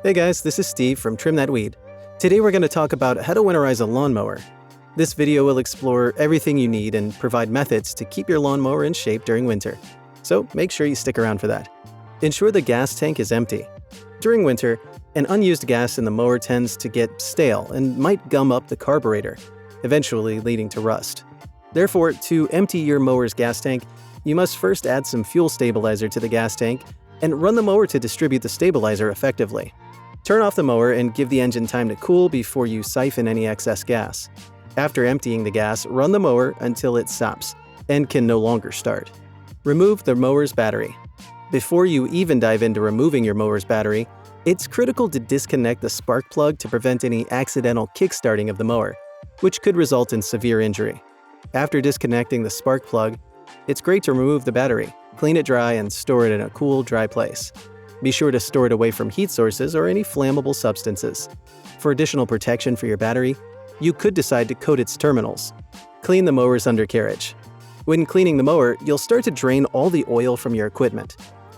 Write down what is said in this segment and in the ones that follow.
Hey guys, this is Steve from Trim That Weed. Today we're going to talk about how to winterize a lawnmower. This video will explore everything you need and provide methods to keep your lawnmower in shape during winter. So make sure you stick around for that. Ensure the gas tank is empty. During winter, an unused gas in the mower tends to get stale and might gum up the carburetor, eventually leading to rust. Therefore, to empty your mower's gas tank, you must first add some fuel stabilizer to the gas tank and run the mower to distribute the stabilizer effectively. Turn off the mower and give the engine time to cool before you siphon any excess gas. After emptying the gas, run the mower until it stops and can no longer start. Remove the mower's battery. Before you even dive into removing your mower's battery, it's critical to disconnect the spark plug to prevent any accidental kickstarting of the mower, which could result in severe injury. After disconnecting the spark plug, it's great to remove the battery, clean it dry, and store it in a cool, dry place. Be sure to store it away from heat sources or any flammable substances. For additional protection for your battery, you could decide to coat its terminals. Clean the mower's undercarriage. When cleaning the mower, you'll start to drain all the oil from your equipment.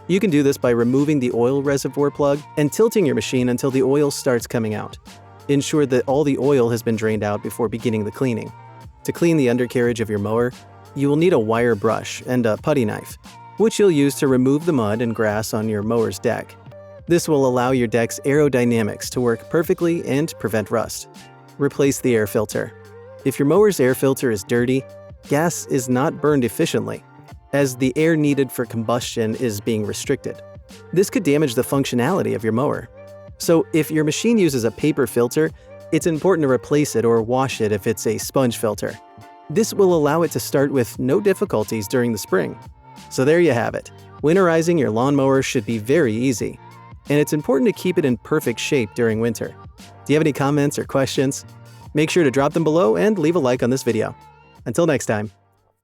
You can do this by removing the oil reservoir plug and tilting your machine until the oil starts coming out. Ensure that all the oil has been drained out before beginning the cleaning. To clean the undercarriage of your mower, you will need a wire brush and a putty knife, which you'll use to remove the mud and grass on your mower's deck. This will allow your deck's aerodynamics to work perfectly and prevent rust. Replace the air filter. If your mower's air filter is dirty, gas is not burned efficiently, as the air needed for combustion is being restricted. This could damage the functionality of your mower. So if your machine uses a paper filter, it's important to replace it or wash it if it's a sponge filter. This will allow it to start with no difficulties during the spring. So there you have it. Winterizing your lawnmower should be very easy, and it's important to keep it in perfect shape during winter. Do you have any comments or questions? Make sure to drop them below and leave a like on this video. Until next time.